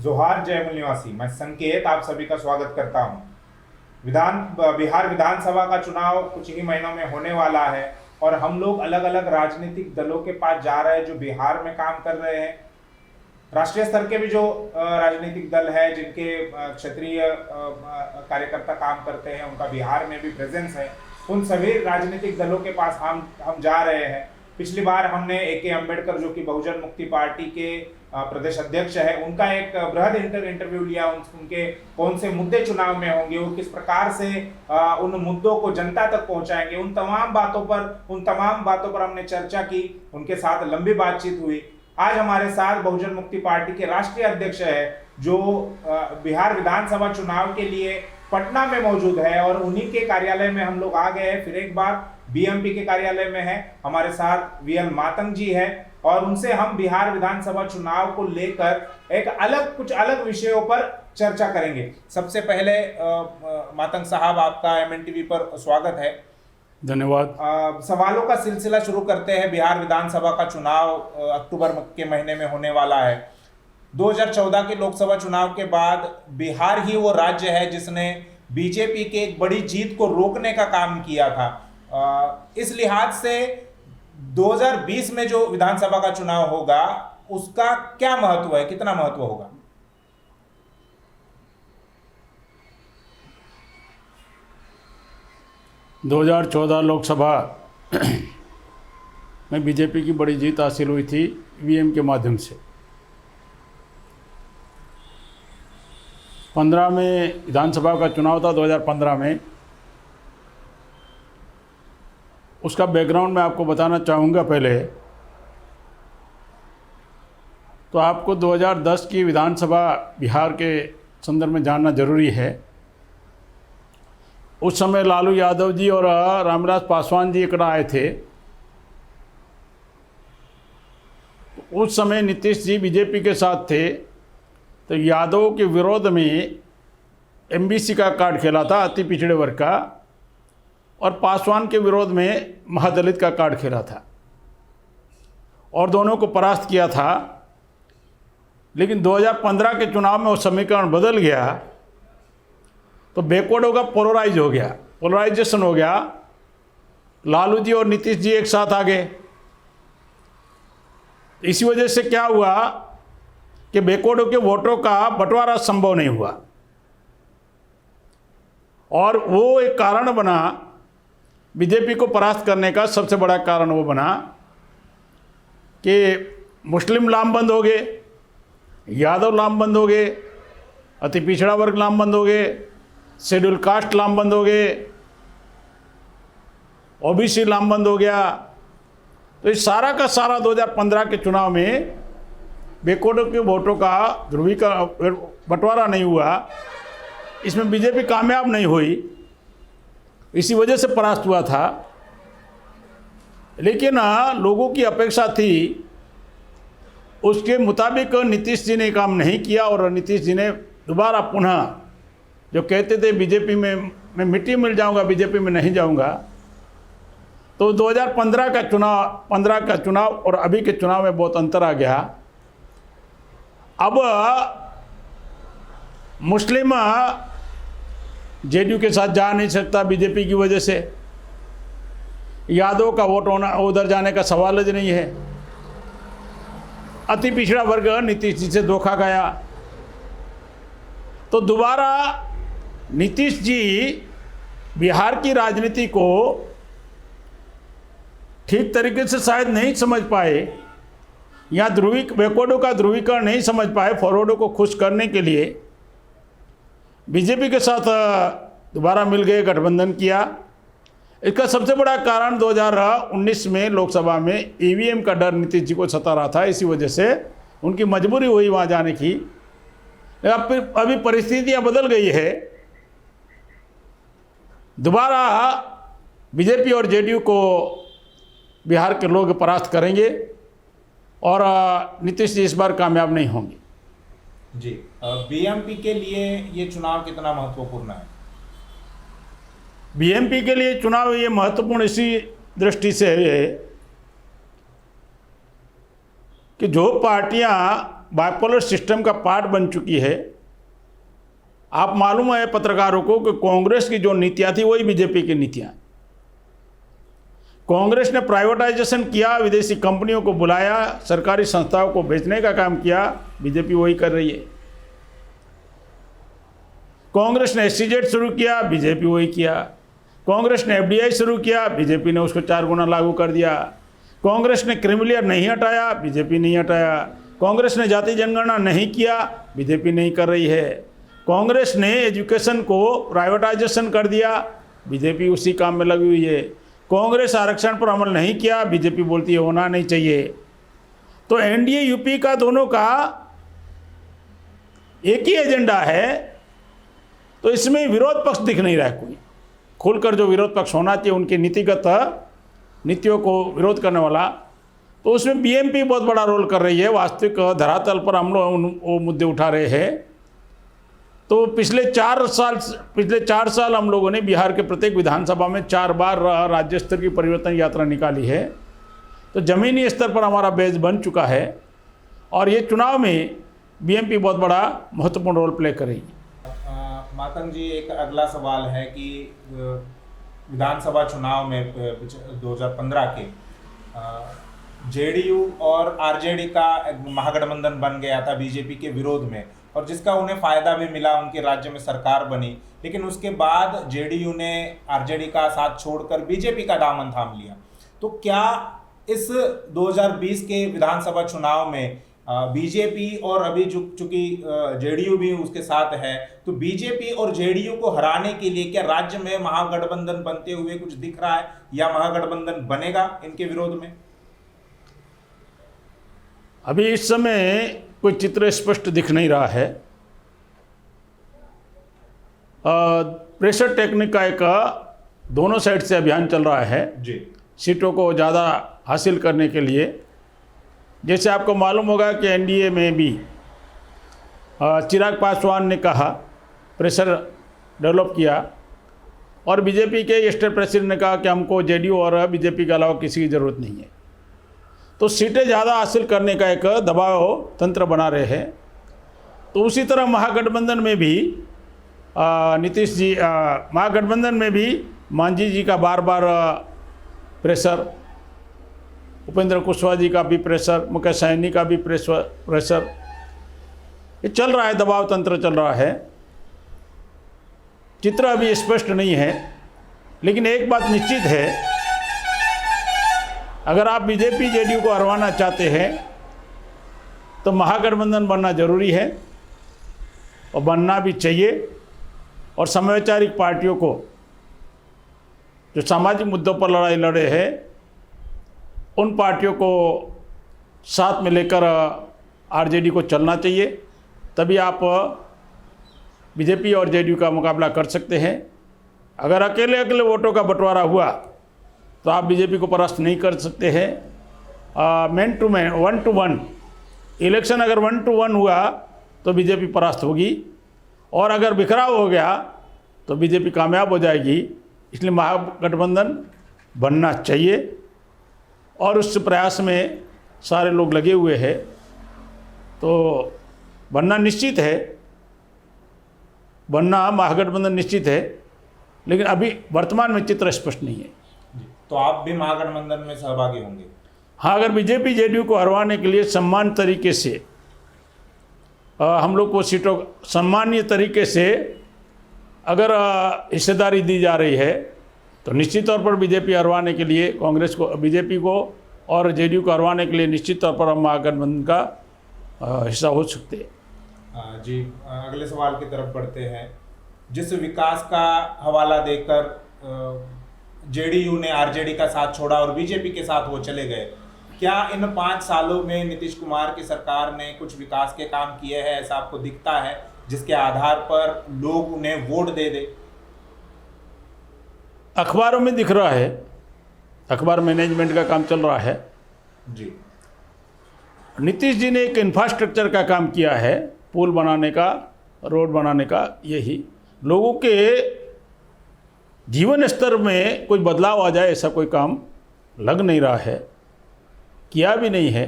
जोहार जयमुल निवासी, मैं संकेत आप सभी का स्वागत करता हूं। बिहार विधानसभा का चुनाव कुछ ही महीनों में होने वाला है और हम लोग अलग अलग राजनीतिक दलों के पास जा रहे हैं जो बिहार में काम कर रहे हैं। राष्ट्रीय स्तर के भी जो राजनीतिक दल है जिनके क्षेत्रीय कार्यकर्ता काम करते हैं, उनका बिहार में भी प्रेजेंस है। उन सभी राजनीतिक दलों के पास हम जा रहे हैं। पिछली बार हमने ए.के. अम्बेडकर जो कि बहुजन मुक्ति पार्टी के प्रदेश अध्यक्ष है, उनका एक बृहद इंटरव्यू लिया। उनके कौन से मुद्दे चुनाव में होंगे, वो किस प्रकार से उन मुद्दों को जनता तक पहुंचाएंगे, उन तमाम बातों पर हमने चर्चा की। उनके साथ लंबी बातचीत हुई। आज हमारे साथ बहुजन मुक्ति पार्टी के राष्ट्रीय अध्यक्ष है जो बिहार विधानसभा चुनाव के लिए पटना में मौजूद है और उन्हीं के कार्यालय में हम लोग आ गए हैं। फिर एक बार बीएमपी के कार्यालय में है। हमारे साथ वीएल मातंग जी है और उनसे हम बिहार विधानसभा चुनाव को लेकर कुछ अलग विषयों पर चर्चा करेंगे। सबसे पहले मातंग साहब, आपका एमएनटीवी पर स्वागत है। धन्यवाद। सवालों का सिलसिला शुरू करते हैं। बिहार विधानसभा का चुनाव अक्टूबर के महीने में होने वाला है। 2014 के लोकसभा चुनाव के बाद बिहार ही वो राज्य है जिसने बीजेपी के एक बड़ी जीत को रोकने का काम किया था। इस लिहाज से 2020 में जो विधानसभा का चुनाव होगा उसका क्या महत्व है, कितना महत्व होगा? – 2014 लोकसभा में बीजेपी की बड़ी जीत हासिल हुई थी ईवीएम के माध्यम से। 15 में विधानसभा का चुनाव था, 2015 में। उसका बैकग्राउंड मैं आपको बताना चाहूँगा। पहले तो आपको 2010 की विधानसभा बिहार के संदर्भ में जानना जरूरी है। उस समय लालू यादव जी और रामविलास पासवान जी इकट्ठा आए थे। उस समय नीतीश जी बीजेपी के साथ थे, तो यादव के विरोध में एमबीसी का कार्ड खेला था, अति पिछड़े वर्ग का, और पासवान के विरोध में महादलित का कार्ड खेला था और दोनों को परास्त किया था। लेकिन 2015 के चुनाव में वो समीकरण बदल गया, तो बैकवर्डों का पोलराइजेशन हो गया। लालू जी और नीतीश जी एक साथ आ गए। इसी वजह से क्या हुआ कि बैकवर्डों के वोटों का बंटवारा संभव नहीं हुआ और वो एक कारण बना बीजेपी को परास्त करने का। सबसे बड़ा कारण वो बना कि मुस्लिम लामबंद हो गए, यादव लामबंद हो गए, अति पिछड़ा वर्ग लामबंद हो गए, शेड्यूल कास्ट लामबंद हो गए, ओबीसी लामबंद हो गया। तो इस सारा का सारा 2015 के चुनाव में बैकवर्डों के वोटों का बंटवारा नहीं हुआ। इसमें बीजेपी कामयाब नहीं हुई, इसी वजह से परास्त हुआ था। लेकिन लोगों की अपेक्षा थी, उसके मुताबिक नीतीश जी ने काम नहीं किया और नीतीश जी ने दोबारा पुनः जो कहते थे बीजेपी में मैं मिट्टी मिल जाऊंगा, बीजेपी में नहीं जाऊंगा, तो 2015 का चुनाव और अभी के चुनाव में बहुत अंतर आ गया। अब मुस्लिम जेडीयू के साथ जा नहीं सकता बीजेपी की वजह से। यादव का वोट होना उधर जाने का सवाल ही नहीं है। अति पिछड़ा वर्ग नीतीश जी से धोखा गया। तो दोबारा नीतीश जी बिहार की राजनीति को ठीक तरीके से शायद नहीं समझ पाए, या बैकवर्डों का ध्रुवीकरण नहीं समझ पाए। फॉरवर्डों को खुश करने के लिए बीजेपी के साथ दोबारा मिल गए, गठबंधन किया। इसका सबसे बड़ा कारण 2019 में लोकसभा में ईवीएम का डर नीतीश जी को सता रहा था। इसी वजह से उनकी मजबूरी हुई वहाँ जाने की। अभी परिस्थितियाँ बदल गई है। दोबारा बीजेपी और जेडीयू को बिहार के लोग परास्त करेंगे और नीतीश जी इस बार कामयाब नहीं होंगे। जी, बीएमपी के लिए ये चुनाव कितना महत्वपूर्ण है? बीएमपी के लिए चुनाव ये महत्वपूर्ण इसी दृष्टि से है कि जो पार्टियां बाइपोलर सिस्टम का पार्ट बन चुकी है। आप मालूम है पत्रकारों को कि कांग्रेस की जो नीतियाँ थी वही बीजेपी की नीतियाँ। कांग्रेस ने प्राइवेटाइजेशन किया, विदेशी कंपनियों को बुलाया, सरकारी संस्थाओं को बेचने का काम किया, बीजेपी वही कर रही है। कांग्रेस ने SEZ शुरू किया, बीजेपी वही किया। कांग्रेस ने FDI शुरू किया, बीजेपी ने उसको 4 गुना लागू कर दिया। कांग्रेस ने क्रीमिलियर नहीं हटाया, बीजेपी नहीं हटाया। कांग्रेस ने जाति जनगणना नहीं किया, बीजेपी नहीं कर रही है। कांग्रेस ने एजुकेशन को प्राइवेटाइजेशन कर दिया, बीजेपी उसी काम में लगी हुई है। कांग्रेस आरक्षण पर अमल नहीं किया, बीजेपी बोलती है होना नहीं चाहिए। तो NDA UP का दोनों का एक ही एजेंडा है, तो इसमें विरोध पक्ष दिख नहीं रहा है कोई। खुलकर जो विरोध पक्ष होना चाहिए उनकी नीतिगत नीतियों को विरोध करने वाला, तो उसमें BMP बहुत बड़ा रोल कर रही है। वास्तविक धरातल पर हम लोग वो मुद्दे उठा रहे हैं। तो पिछले 4 साल हम लोगों ने बिहार के प्रत्येक विधानसभा में 4 बार राज्य स्तर की परिवर्तन यात्रा निकाली है। तो ज़मीनी स्तर पर हमारा बेस बन चुका है और ये चुनाव में BMP बहुत बड़ा महत्वपूर्ण रोल प्ले करेगी। मातंग जी, एक अगला सवाल है कि विधानसभा चुनाव में 2015 के JDU और RJD का महागठबंधन बन गया था बीजेपी के विरोध में, और जिसका उन्हें फायदा भी मिला, उनके राज्य में सरकार बनी। लेकिन उसके बाद JDU ने RJD का साथ छोड़कर बीजेपी का दामन थाम लिया। तो क्या इस 2020 के विधानसभा चुनाव में बीजेपी और अभी चूंकि JDU भी उसके साथ है, तो बीजेपी और JDU को हराने के लिए क्या राज्य में महागठबंधन बनते हुए कुछ दिख रहा है, या महागठबंधन बनेगा इनके विरोध में? अभी इस समय कोई चित्र स्पष्ट दिख नहीं रहा है। प्रेशर टेक्निक का एक दोनों साइड से अभियान चल रहा है जी, सीटों को ज़्यादा हासिल करने के लिए। जैसे आपको मालूम होगा कि NDA में भी चिराग पासवान ने कहा, प्रेशर डेवलप किया, और बीजेपी के स्टेट प्रेसिडेंट ने कहा कि हमको JDU और बीजेपी के अलावा किसी की ज़रूरत नहीं है। तो सीटें ज़्यादा हासिल करने का एक दबाव तंत्र बना रहे हैं। तो उसी तरह महागठबंधन में भी नीतीश जी, महागठबंधन में भी मांझी जी का बार बार प्रेशर, उपेंद्र कुशवाहा जी का भी प्रेशर, मुकेश सहनी का भी प्रेशर, ये चल रहा है, दबाव तंत्र चल रहा है। चित्र अभी स्पष्ट नहीं है, लेकिन एक बात निश्चित है, अगर आप बीजेपी JDU को हरवाना चाहते हैं तो महागठबंधन बनना जरूरी है और बनना भी चाहिए। और समवैचारिक पार्टियों को जो सामाजिक मुद्दों पर लड़ाई लड़े हैं, उन पार्टियों को साथ में लेकर RJD को चलना चाहिए, तभी आप बीजेपी और JDU का मुकाबला कर सकते हैं। अगर अकेले अकेले वोटों का बंटवारा हुआ तो आप बीजेपी को परास्त नहीं कर सकते हैं। Man to man, 1 to 1 election अगर 1 to 1 हुआ तो बीजेपी परास्त होगी, और अगर बिखराव हो गया तो बीजेपी कामयाब हो जाएगी। इसलिए महागठबंधन बनना चाहिए और उस प्रयास में सारे लोग लगे हुए हैं। तो बनना निश्चित है, बनना महागठबंधन निश्चित है, लेकिन अभी वर्तमान में चित्र स्पष्ट नहीं है। तो आप भी महागठबंधन में सहभागी होंगे? हाँ, अगर बीजेपी JDU को हरवाने के लिए सम्मान तरीके से हम लोग को सीटों सम्मानीय तरीके से अगर हिस्सेदारी दी जा रही है, तो निश्चित तौर पर बीजेपी हरवाने के लिए कांग्रेस को, बीजेपी को और JDU को हरवाने के लिए निश्चित तौर पर हम महागठबंधन का हिस्सा हो सकते हैं। जी, अगले सवाल की तरफ बढ़ते हैं। जिस विकास का हवाला देकर JDU ने RJD का साथ छोड़ा और बीजेपी के साथ वो चले गए, क्या इन 5 सालों में नीतीश कुमार की सरकार ने कुछ विकास के काम किए हैं, ऐसा आपको दिखता है, जिसके आधार पर लोग उन्हें वोट दे दे? अखबारों में दिख रहा है, अखबार मैनेजमेंट का काम चल रहा है जी। नीतीश जी ने एक इंफ्रास्ट्रक्चर का काम किया है, पुल बनाने का, रोड बनाने का। यही लोगों के जीवन स्तर में कोई बदलाव आ जाए ऐसा कोई काम लग नहीं रहा है, किया भी नहीं है।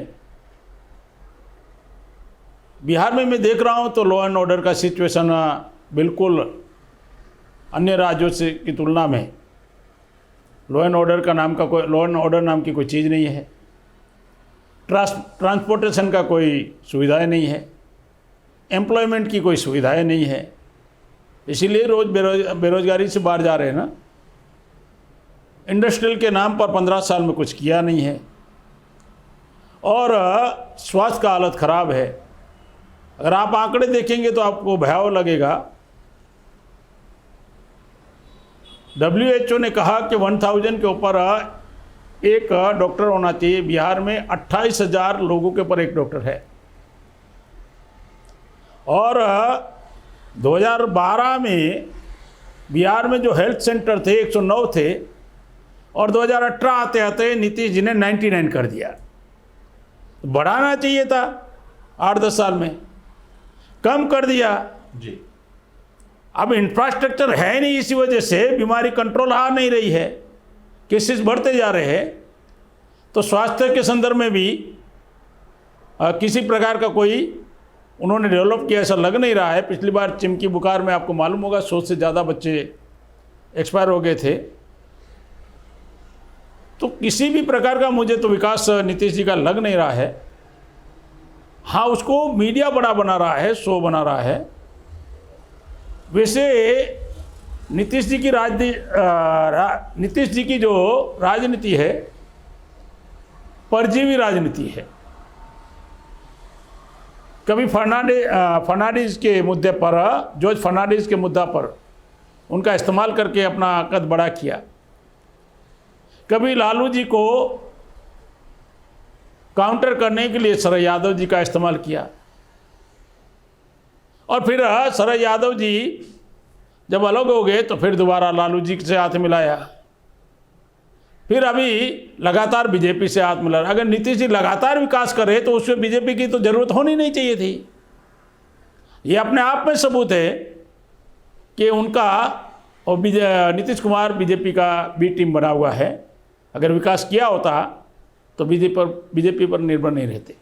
बिहार में मैं देख रहा हूँ तो लॉ एंड ऑर्डर का सिचुएशन बिल्कुल अन्य राज्यों से की तुलना में लॉ एंड ऑर्डर नाम की कोई चीज़ नहीं है। ट्रांसपोर्टेशन का कोई सुविधाएं नहीं है, एम्प्लॉयमेंट की कोई सुविधाएं नहीं है, इसीलिए रोज़ बेरोजगारी से बाहर जा रहे हैं ना। इंडस्ट्रियल के नाम पर 15 साल में कुछ किया नहीं है और स्वास्थ्य का हालत ख़राब है। अगर आप आंकड़े देखेंगे तो आपको भयावह लगेगा। WHO ने कहा कि 1000 के ऊपर एक डॉक्टर होना चाहिए। बिहार में 28,000 लोगों के ऊपर एक डॉक्टर है और 2012 में बिहार में जो हेल्थ सेंटर थे 109 थे और 2018 आते आते नीतीश जी ने 99 कर दिया। तो बढ़ाना चाहिए था 8-10 साल में, कम कर दिया जी। अब इंफ्रास्ट्रक्चर है नहीं, इसी वजह से बीमारी कंट्रोल आ नहीं रही है, केसेस बढ़ते जा रहे हैं। तो स्वास्थ्य के संदर्भ में भी किसी प्रकार का कोई उन्होंने डेवलप किया ऐसा लग नहीं रहा है। पिछली बार चिमकी बुखार में आपको मालूम होगा 100 से ज़्यादा बच्चे एक्सपायर हो गए थे। तो किसी भी प्रकार का मुझे तो विकास नीतीश जी का लग नहीं रहा है। हाँ, उसको मीडिया बड़ा बना रहा है, शो बना रहा है। वैसे नीतीश जी की जो राजनीति है परजीवी राजनीति है। कभी फर्नांडिस के मुद्दे पर, जॉर्ज फर्नांडिस के मुद्दा पर उनका इस्तेमाल करके अपना कद बड़ा किया। कभी लालू जी को काउंटर करने के लिए शरद यादव जी का इस्तेमाल किया और फिर शरद यादव जी जब अलग हो गए तो फिर दोबारा लालू जी से हाथ मिलाया। फिर अभी लगातार बीजेपी से हाथ मिला। अगर नीतीश जी लगातार विकास करे तो उसमें बीजेपी की तो जरूरत होनी नहीं चाहिए थी। ये अपने आप में सबूत है कि उनका और नीतीश कुमार बीजेपी का बी टीम बना हुआ है। अगर विकास किया होता तो बीजेपी पर निर्भर नहीं रहते।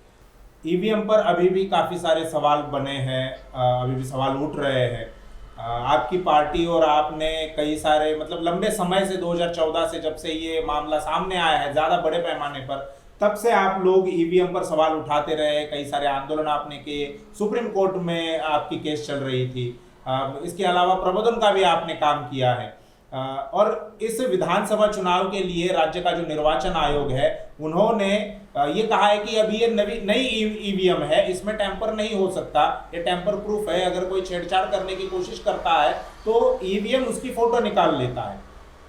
ईवीएम पर अभी भी काफी सारे सवाल बने हैं, अभी भी सवाल उठ रहे हैं। आपकी पार्टी और आपने कई सारे मतलब लंबे समय से 2014 से जब से ये मामला सामने आया है ज़्यादा बड़े पैमाने पर, तब से आप लोग ईवीएम पर सवाल उठाते रहे। कई सारे आंदोलन आपने किए, सुप्रीम कोर्ट में आपकी केस चल रही थी। इसके अलावा प्रबोधन का भी आपने काम किया है। और इस विधानसभा चुनाव के लिए राज्य का जो निर्वाचन आयोग है उन्होंने ये कहा है कि अभी ये नई ईवीएम है, इसमें टेम्पर नहीं हो सकता, ये टेम्पर प्रूफ है। अगर कोई छेड़छाड़ करने की कोशिश करता है तो ईवीएम उसकी फोटो निकाल लेता है।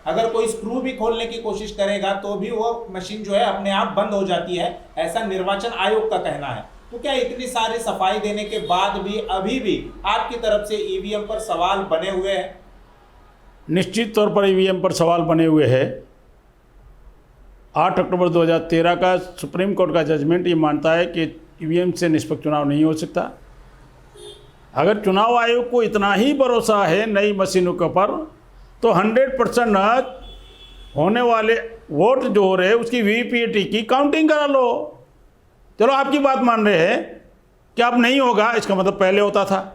अगर कोई स्क्रू भी खोलने की कोशिश करेगा तो भी वो मशीन जो है अपने आप बंद हो जाती है, ऐसा निर्वाचन आयोग का कहना है। तो क्या इतनी सारी सफाई देने के बाद भी अभी भी आपकी तरफ से ईवीएम पर सवाल बने हुए हैं? निश्चित तौर पर ईवीएम पर सवाल बने हुए हैं। 8 अक्टूबर 2013 का सुप्रीम कोर्ट का जजमेंट ये मानता है कि ईवीएम से निष्पक्ष चुनाव नहीं हो सकता। अगर चुनाव आयोग को इतना ही भरोसा है नई मशीनों के ऊपर तो 100% होने वाले वोट जो हो रहे हैं उसकी वीवीपीएटी की काउंटिंग करा लो। चलो आपकी बात मान रहे हैं कि अब नहीं होगा, इसका मतलब पहले होता था।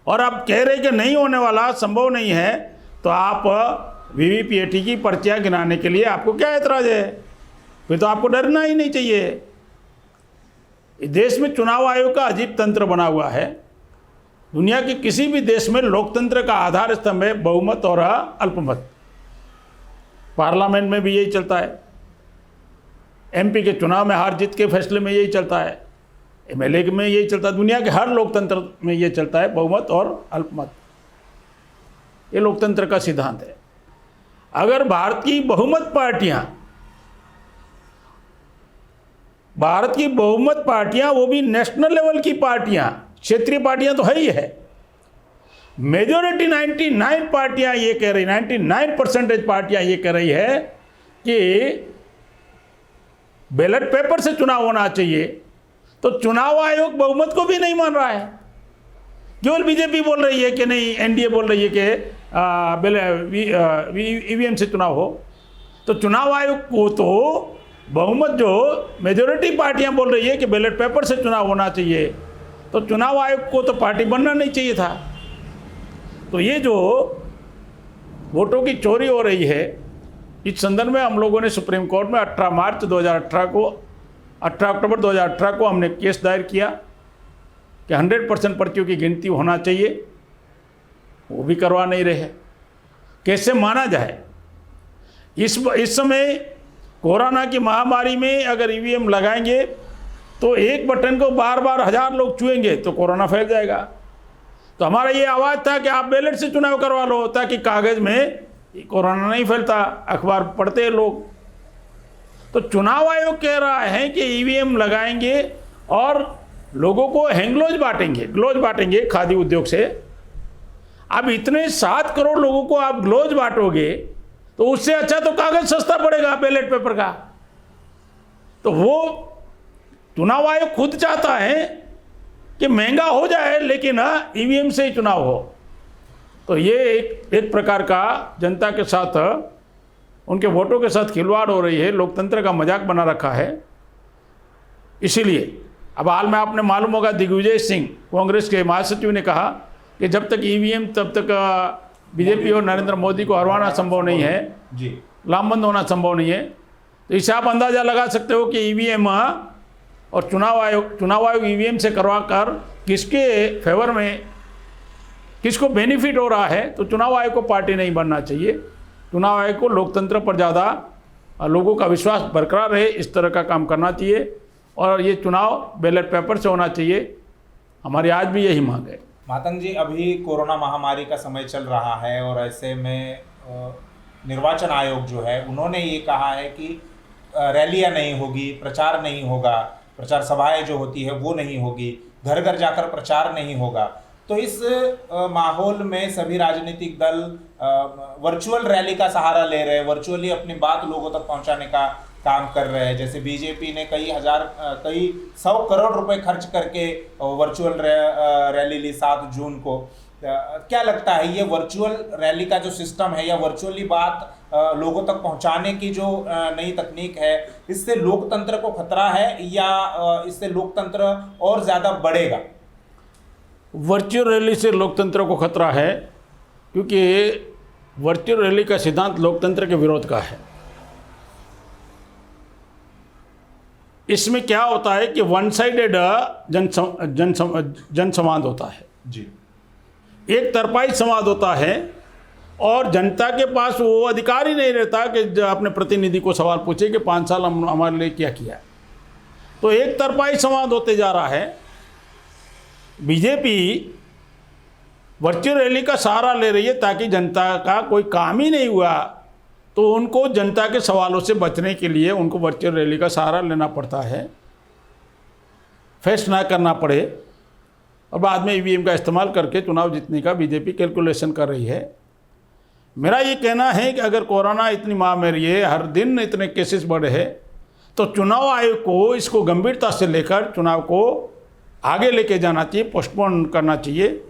और आप कह रहे कि नहीं होने वाला, संभव नहीं है, तो आप वीवीपीएटी की पर्चियाँ गिनाने के लिए आपको क्या ऐतराज़ है? फिर तो आपको डरना ही नहीं चाहिए। देश में चुनाव आयोग का अजीब तंत्र बना हुआ है। दुनिया के किसी भी देश में लोकतंत्र का आधार स्तंभ है बहुमत और अल्पमत। पार्लियामेंट में भी यही चलता है, एमपी के चुनाव में हार जीत के फैसले में यही चलता है, एमएलए में यही चलता है। दुनिया के हर लोकतंत्र में ये चलता है, बहुमत और अल्पमत। ये लोकतंत्र का सिद्धांत है। अगर भारत की बहुमत पार्टियां वो भी नेशनल लेवल की पार्टियां, क्षेत्रीय पार्टियां तो है ही है, मेजॉरिटी 99 पार्टियां ये कह रही, 99% पार्टियां ये कह रही है कि बैलेट पेपर से चुनाव होना चाहिए, तो चुनाव आयोग बहुमत को भी नहीं मान रहा है। केवल बीजेपी बोल रही है कि नहीं, एनडीए बोल रही है कि ईवीएम से चुनाव हो। तो चुनाव आयोग को तो बहुमत जो मेजोरिटी पार्टियां बोल रही है कि बैलेट पेपर से चुनाव होना चाहिए, तो चुनाव आयोग को तो पार्टी बनना नहीं चाहिए था। तो ये जो वोटों की चोरी हो रही है, इस संदर्भ में हम लोगों ने सुप्रीम कोर्ट में 18 अक्टूबर 2018 को हमने केस दायर किया कि 100% पर्चियों की गिनती होना चाहिए, वो भी करवा नहीं रहे। कैसे माना जाए? इस समय कोरोना की महामारी में अगर ईवीएम लगाएंगे तो एक बटन को बार बार 1000 लोग छुएंगे तो कोरोना फैल जाएगा। तो हमारा ये आवाज़ था कि आप बैलेट से चुनाव करवा लो, ताकि कागज़ में कोरोना नहीं फैलता, अखबार पढ़ते हैं लोग। तो चुनाव आयोग कह रहा है कि ईवीएम लगाएंगे और लोगों को हैंगलोज बांटेंगे, ग्लोज बांटेंगे खादी उद्योग से। अब इतने 7 करोड़ लोगों को आप ग्लोज बांटोगे तो उससे अच्छा तो कागज़ सस्ता पड़ेगा बैलेट पेपर का। तो वो चुनाव आयोग खुद चाहता है कि महंगा हो जाए लेकिन ईवीएम से ही चुनाव हो। तो ये एक प्रकार का जनता के साथ, उनके वोटों के साथ खिलवाड़ हो रही है, लोकतंत्र का मजाक बना रखा है। इसीलिए अब हाल में आपने मालूम होगा, दिग्विजय सिंह कांग्रेस के महासचिव ने कहा कि जब तक ईवीएम तब तक बीजेपी और नरेंद्र मोदी को हरवाना संभव नहीं है, जी, लामबंद होना संभव नहीं है। तो इससे आप अंदाज़ा लगा सकते हो कि ईवीएम और चुनाव आयोग ईवीएम से करवा कर किसके फेवर में, किसको बेनिफिट हो रहा है। तो चुनाव आयोग को पार्टी नहीं बनना चाहिए। चुनाव आयोग को लोकतंत्र पर ज़्यादा लोगों का विश्वास बरकरार रहे, इस तरह का काम करना चाहिए। और ये चुनाव बैलेट पेपर से होना चाहिए, हमारी आज भी यही मांग है। मातंग जी, अभी कोरोना महामारी का समय चल रहा है और ऐसे में निर्वाचन आयोग जो है उन्होंने ये कहा है कि रैलियां नहीं होगी, प्रचार नहीं होगा, प्रचार सभाएं जो होती है वो नहीं होगी, घर घर जाकर प्रचार नहीं होगा। तो इस माहौल में सभी राजनीतिक दल वर्चुअल रैली का सहारा ले रहे हैं, वर्चुअली अपनी बात लोगों तक पहुंचाने का काम कर रहे हैं। जैसे बीजेपी ने कई 100 करोड़ रुपए खर्च करके वर्चुअल रैली ली 7 जून को। क्या लगता है, ये वर्चुअल रैली का जो सिस्टम है या वर्चुअली बात लोगों तक पहुंचाने की जो नई तकनीक है, इससे लोकतंत्र को खतरा है या इससे लोकतंत्र और ज़्यादा बढ़ेगा? वर्चुअल रैली से लोकतंत्र को खतरा है, क्योंकि वर्चुअल रैली का सिद्धांत लोकतंत्र के विरोध का है। इसमें क्या होता है कि वन साइडेड जनसंवाद होता है जी, एक तरफाई संवाद होता है और जनता के पास वो अधिकार ही नहीं रहता कि अपने प्रतिनिधि को सवाल पूछे कि 5 साल हमारे लिए क्या किया। तो एक तरफाई संवाद होते जा रहा है। बीजेपी वर्चुअल रैली का सहारा ले रही है ताकि जनता का कोई काम ही नहीं हुआ तो उनको जनता के सवालों से बचने के लिए उनको वर्चुअल रैली का सहारा लेना पड़ता है, फेस ना करना पड़े और बाद में ईवीएम का इस्तेमाल करके चुनाव जीतने का बीजेपी कैलकुलेशन कर रही है। मेरा ये कहना है कि अगर कोरोना इतनी महामारी है, हर दिन इतने केसेस बढ़े हैं, तो चुनाव आयोग को इसको गंभीरता से लेकर चुनाव को आगे लेके जाना चाहिए, पोस्टपोन करना चाहिए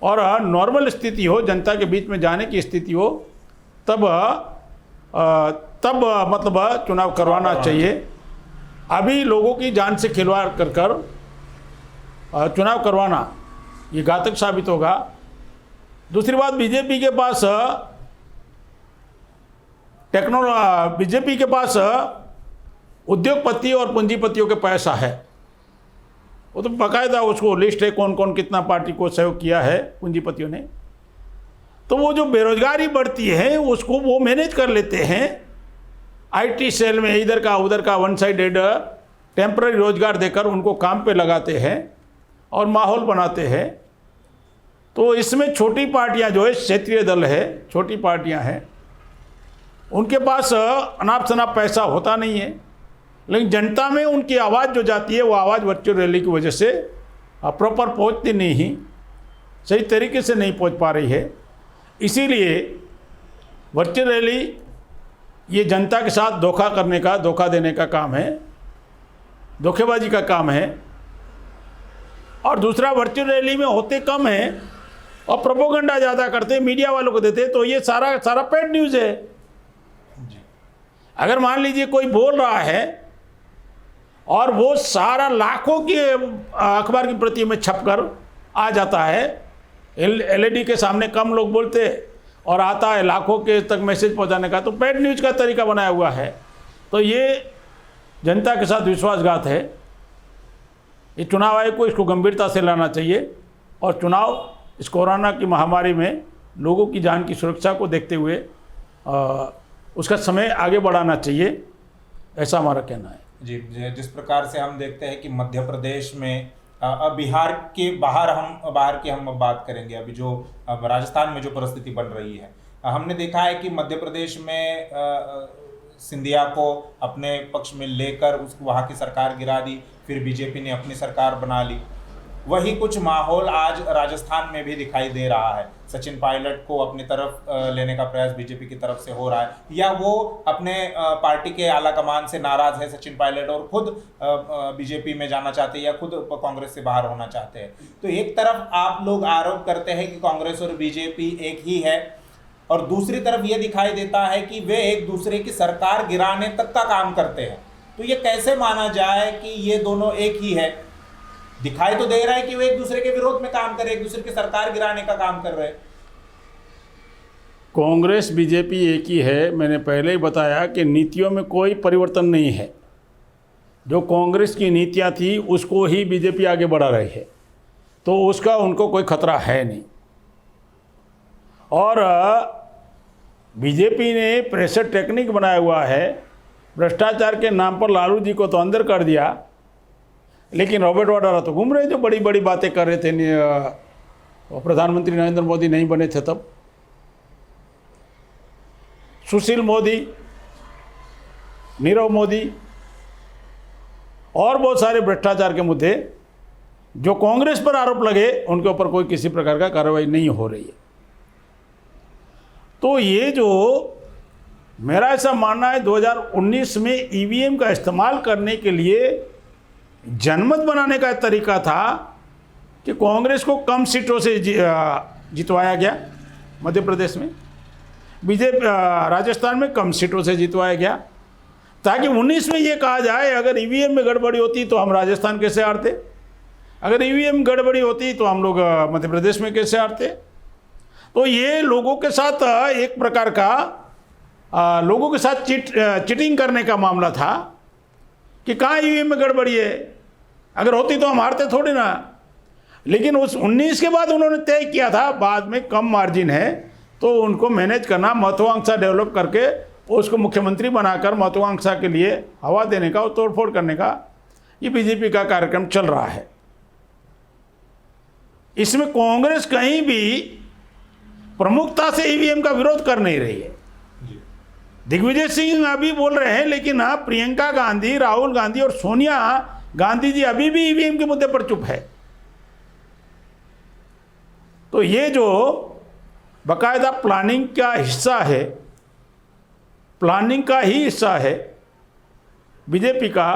और नॉर्मल स्थिति हो, जनता के बीच में जाने की स्थिति हो, तब मतलब चुनाव करवाना चाहिए। अभी लोगों की जान से खिलवाड़ कर चुनाव करवाना ये घातक साबित होगा। दूसरी बात, बीजेपी के पास उद्योगपति और पूंजीपतियों के पैसा है, वो तो बाकायदा उसको लिस्ट है कौन कौन कितना पार्टी को सहयोग किया है पूंजीपतियों ने। तो वो जो बेरोजगारी बढ़ती है उसको वो मैनेज कर लेते हैं। आईटी सेल में इधर का उधर का वन साइडेड टेम्पररी रोजगार देकर उनको काम पे लगाते हैं और माहौल बनाते हैं। तो इसमें छोटी पार्टियां जो है, क्षेत्रीय दल है, छोटी पार्टियां हैं, उनके पास अनाप शनाप पैसा होता नहीं है, लेकिन जनता में उनकी आवाज़ जो जाती है वो आवाज़ वर्चुअल रैली की वजह से प्रॉपर पहुंचती नहीं, सही तरीके से नहीं पहुंच पा रही है। इसीलिए वर्चुअल रैली ये जनता के साथ धोखा करने का, धोखा देने का काम है, धोखेबाजी का काम है। और दूसरा, वर्चुअल रैली में होते कम हैं और प्रोपोगंडा ज़्यादा करते, मीडिया वालों को देते, तो ये सारा पेड न्यूज़ है। अगर मान लीजिए कोई बोल रहा है और वो सारा लाखों की अखबार की प्रति में छपकर आ जाता है, एलईडी के सामने कम लोग बोलते और आता है लाखों के तक मैसेज पहुंचाने का, तो पेड न्यूज़ का तरीका बनाया हुआ है। तो ये जनता के साथ विश्वासघात है। ये चुनाव आयोग को इसको गंभीरता से लाना चाहिए और चुनाव इस कोरोना की महामारी में लोगों की जान की सुरक्षा को देखते हुए उसका समय आगे बढ़ाना चाहिए, ऐसा हमारा कहना है। जी, जिस प्रकार से हम देखते हैं कि मध्य प्रदेश में बिहार के बाहर की हम बात करेंगे, अभी जो राजस्थान में जो परिस्थिति बन रही है, हमने देखा है कि मध्य प्रदेश में सिंधिया को अपने पक्ष में लेकर उसको वहाँ की सरकार गिरा दी, फिर बीजेपी ने अपनी सरकार बना ली। वही कुछ माहौल आज राजस्थान में भी दिखाई दे रहा है। सचिन पायलट को अपनी तरफ लेने का प्रयास बीजेपी की तरफ से हो रहा है, या वो अपने पार्टी के आला कमान से नाराज है सचिन पायलट और खुद बीजेपी में जाना चाहते हैं या खुद कांग्रेस से बाहर होना चाहते हैं। तो एक तरफ आप लोग आरोप करते हैं कि कांग्रेस और बीजेपी एक ही है, और दूसरी तरफ ये दिखाई देता है कि वे एक दूसरे की सरकार गिराने तक का काम करते हैं। तो ये कैसे माना जाए कि ये दोनों एक ही है? दिखाई तो दे रहा है कि वे एक दूसरे के विरोध में काम कर रहे हैं, एक दूसरे की सरकार गिराने का काम कर रहे हैं। कांग्रेस बीजेपी एक ही है। मैंने पहले ही बताया कि नीतियों में कोई परिवर्तन नहीं है। जो कांग्रेस की नीतियां थी उसको ही बीजेपी आगे बढ़ा रही है, तो उसका उनको कोई खतरा है नहीं। और बीजेपी ने प्रेशर टेक्निक बनाया हुआ है। भ्रष्टाचार के नाम पर लालू जी को तो अंदर कर दिया, लेकिन रॉबर्ट वाड्रा तो घूम रहे, जो बड़ी बड़ी बातें कर रहे थे। प्रधानमंत्री नरेंद्र मोदी नहीं बने थे तब। सुशील मोदी, नीरव मोदी और बहुत सारे भ्रष्टाचार के मुद्दे जो कांग्रेस पर आरोप लगे, उनके ऊपर कोई किसी प्रकार का कार्रवाई नहीं हो रही है। तो ये जो मेरा ऐसा मानना है, 2019 में ईवीएम का इस्तेमाल करने के लिए जनमत बनाने का तरीका था कि कांग्रेस को कम सीटों से जितवाया गया मध्य प्रदेश में, बीजेपी राजस्थान में कम सीटों से जितवाया गया, ताकि 19 में ये कहा जाए अगर ईवीएम में गड़बड़ी होती तो हम राजस्थान कैसे हारते, अगर ईवीएम गड़बड़ी होती तो हम लोग मध्य प्रदेश में कैसे हारते। तो ये लोगों के साथ एक प्रकार का लोगों के साथ चीटिंग करने का मामला था कि कहाँ ईवीएम में गड़बड़ी है, अगर होती तो हम हारते थोड़ी ना। लेकिन उस 19 के बाद उन्होंने तय किया था, बाद में कम मार्जिन है तो उनको मैनेज करना, महत्वाकांक्षा डेवलप करके उसको मुख्यमंत्री बनाकर महत्वाकांक्षा के लिए हवा देने का और तोड़फोड़ करने का ये बीजेपी का कार्यक्रम चल रहा है। इसमें कांग्रेस कहीं भी प्रमुखता से ईवीएम का विरोध कर नहीं रही है। दिग्विजय सिंह अभी बोल रहे हैं, लेकिन प्रियंका गांधी, राहुल गांधी और सोनिया गांधी जी अभी भी ईवीएम के मुद्दे पर चुप है। तो ये जो बाकायदा प्लानिंग का हिस्सा है, प्लानिंग का ही हिस्सा है बीजेपी का,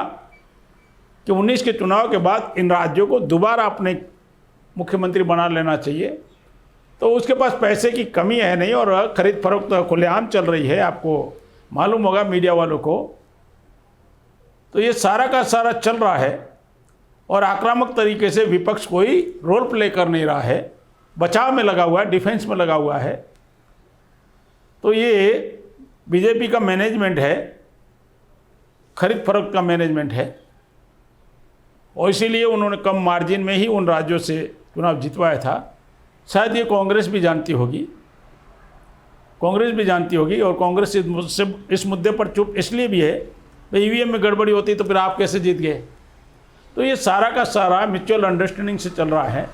कि 19 के चुनाव के बाद इन राज्यों को दोबारा अपने मुख्यमंत्री बना लेना चाहिए। तो उसके पास पैसे की कमी है नहीं, और खरीद फरोख्त खुलेआम चल रही है, आपको मालूम होगा मीडिया वालों को। तो ये सारा का सारा चल रहा है और आक्रामक तरीके से विपक्ष कोई रोल प्ले कर नहीं रहा है, बचाव में लगा हुआ है, डिफेंस में लगा हुआ है। तो ये बीजेपी का मैनेजमेंट है, खरीद फरोख्त का मैनेजमेंट है, और इसीलिए उन्होंने कम मार्जिन में ही उन राज्यों से चुनाव जितवाया था। शायद ये कांग्रेस भी जानती होगी, कांग्रेस भी जानती होगी, और कांग्रेस इस मुद्दे पर चुप इसलिए भी है, भाई ईवीएम में गड़बड़ी होती तो फिर आप कैसे जीत गए। तो ये सारा का सारा म्यूचुअल अंडरस्टैंडिंग से चल रहा है।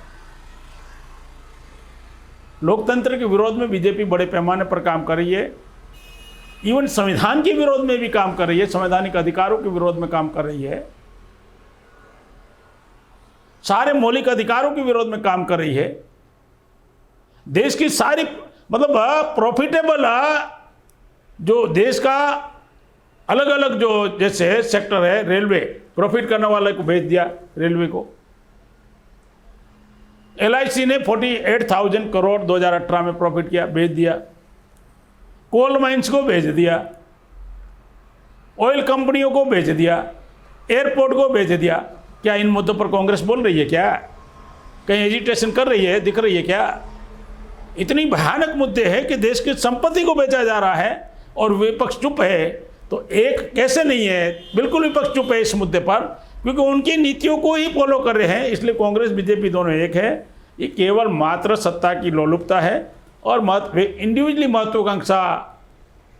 लोकतंत्र के विरोध में बीजेपी बड़े पैमाने पर काम कर रही है, इवन संविधान के विरोध में भी काम कर रही है, संवैधानिक अधिकारों के विरोध में काम कर रही है, सारे मौलिक अधिकारों के विरोध में काम कर रही है। देश की सारी मतलब प्रॉफिटेबल जो देश का अलग अलग जो जैसे सेक्टर है, रेलवे प्रॉफिट करने वाले को भेज दिया, रेलवे को LIC ने 48,000 करोड़ 2018 में प्रॉफिट किया, भेज दिया। कोल माइंस को भेज दिया, ऑयल कंपनियों को बेच दिया, एयरपोर्ट को बेच दिया। क्या इन मुद्दों पर कांग्रेस बोल रही है? क्या कहीं एजिटेशन कर रही है, दिख रही है क्या? इतनी भयानक मुद्दे हैं कि देश की संपत्ति को बेचा जा रहा है और विपक्ष चुप है। तो एक कैसे नहीं है, बिल्कुल विपक्ष चुप है इस मुद्दे पर, क्योंकि उनकी नीतियों को ही फॉलो कर रहे हैं। इसलिए कांग्रेस बीजेपी दोनों एक है। ये केवल मात्र सत्ता की लोलुपता है और इंडिविजुअली महत्वाकांक्षा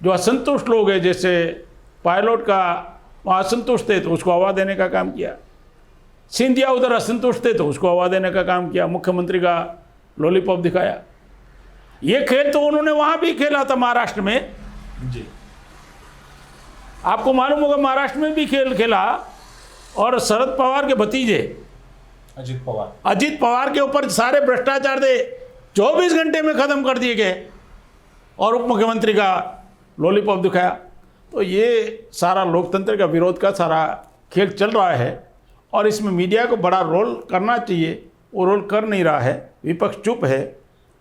जो असंतुष्ट लोग हैं, जैसे पायलट का असंतुष्ट थे तो उसको हवा देने का काम किया, सिंधिया उधर असंतुष्ट थे तो उसको हवा देने का काम किया, मुख्यमंत्री का लॉलीपॉप दिखाया। ये खेल तो उन्होंने वहाँ भी खेला था महाराष्ट्र में जी। आपको मालूम होगा, महाराष्ट्र में भी खेल खेला और शरद पवार के भतीजे अजीत पवार के ऊपर सारे भ्रष्टाचार दे 24 घंटे में ख़त्म कर दिए गए और उप मुख्यमंत्री का लॉलीपॉप दिखाया। तो ये सारा लोकतंत्र का विरोध का सारा खेल चल रहा है और इसमें मीडिया को बड़ा रोल करना चाहिए, वो रोल कर नहीं रहा है। विपक्ष चुप है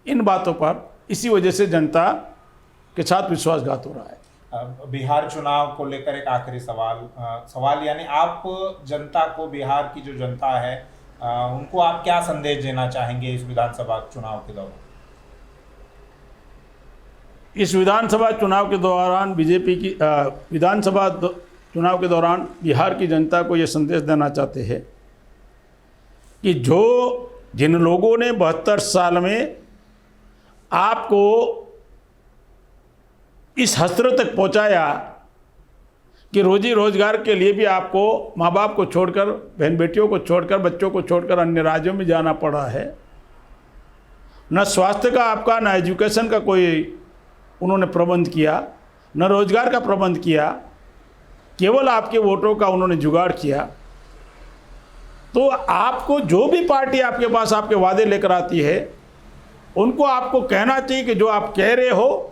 इन बातों पर, इसी वजह से जनता के साथ विश्वासघात हो रहा है। बिहार चुनाव को लेकर एक आखिरी सवाल यानी आप जनता को, बिहार की जो जनता है उनको आप क्या संदेश देना चाहेंगे इस विधानसभा चुनाव के दौरान? इस विधानसभा चुनाव के दौरान बीजेपी की विधानसभा चुनाव के दौरान बिहार की जनता को ये संदेश देना चाहते हैं कि जिन लोगों ने 72 साल में आपको इस हसरत तक पहुंचाया कि रोजी रोजगार के लिए भी आपको माँ बाप को छोड़कर, बहन बेटियों को छोड़कर, बच्चों को छोड़कर अन्य राज्यों में जाना पड़ा है, न स्वास्थ्य का आपका, न एजुकेशन का कोई उन्होंने प्रबंध किया, न रोजगार का प्रबंध किया, केवल आपके वोटों का उन्होंने जुगाड़ किया। तो आपको जो भी पार्टी आपके पास आपके वादे लेकर आती है, उनको आपको कहना चाहिए कि जो आप कह रहे हो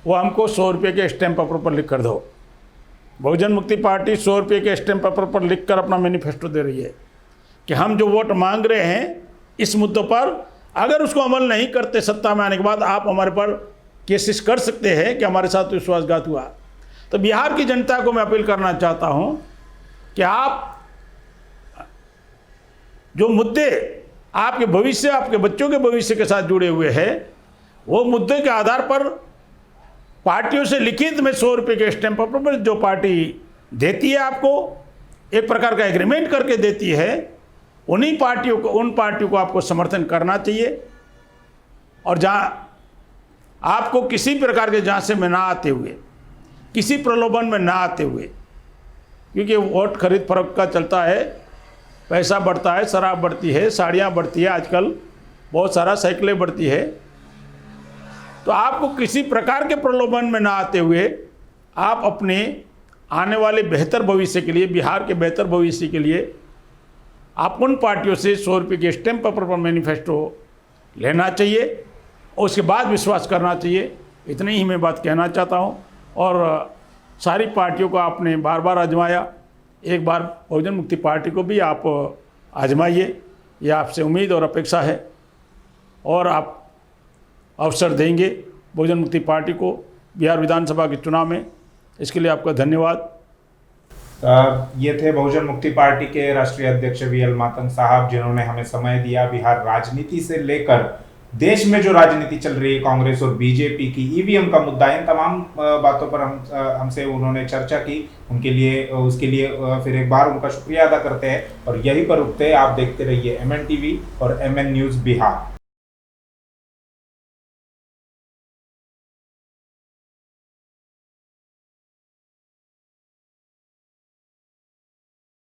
वो हमको 100 रुपये के स्टैम्प पेपर पर लिख कर दो। बहुजन मुक्ति पार्टी 100 रुपये के स्टैम्प पेपर पर लिख कर अपना मैनिफेस्टो दे रही है कि हम जो वोट मांग रहे हैं इस मुद्दों पर, अगर उसको अमल नहीं करते सत्ता में आने के बाद, आप हमारे पर केसेस कर सकते हैं कि हमारे साथ विश्वासघात हुआ। तो बिहार की जनता को मैं अपील करना चाहता हूं कि आप जो मुद्दे आपके भविष्य, आपके बच्चों के भविष्य के साथ जुड़े हुए हैं, वो मुद्दे के आधार पर पार्टियों से लिखित में 100 रुपये के स्टैम्प पेपर पर जो पार्टी देती है, आपको एक प्रकार का एग्रीमेंट करके देती है, उन पार्टियों को आपको समर्थन करना चाहिए। और जहाँ आपको किसी प्रकार के झांसे में ना आते हुए, किसी प्रलोभन में ना आते हुए, क्योंकि वोट खरीद फरोख्त का चलता है, पैसा बढ़ता है, शराब बढ़ती है, साड़ियाँ बढ़ती है, आजकल बहुत सारा साइकिलें बढ़ती है। तो आपको किसी प्रकार के प्रलोभन में ना आते हुए आप अपने आने वाले बेहतर भविष्य के लिए, बिहार के बेहतर भविष्य के लिए आप उन पार्टियों से 100 रुपये के स्टैम्प पेपर पर मैनिफेस्टो लेना चाहिए और उसके बाद विश्वास करना चाहिए। इतनी ही मैं बात कहना चाहता हूँ। और सारी पार्टियों को आपने बार बार आजमाया, एक बार बहुजन मुक्ति पार्टी को भी आप आजमाइए, ये आपसे उम्मीद और अपेक्षा है और आप अवसर देंगे बहुजन मुक्ति पार्टी को बिहार विधानसभा के चुनाव में। इसके लिए आपका धन्यवाद। ये थे बहुजन मुक्ति पार्टी के राष्ट्रीय अध्यक्ष वीएल मातंग साहब, जिन्होंने हमें समय दिया। बिहार राजनीति से लेकर देश में जो राजनीति चल रही है, कांग्रेस और बीजेपी की, ईवीएम का मुद्दा, इन तमाम बातों पर हमसे उन्होंने चर्चा की। उसके लिए फिर एक बार उनका शुक्रिया अदा करते हैं और यहीं पर रुकते हैं। आप देखते रहिए MN TV और MN न्यूज़ बिहार।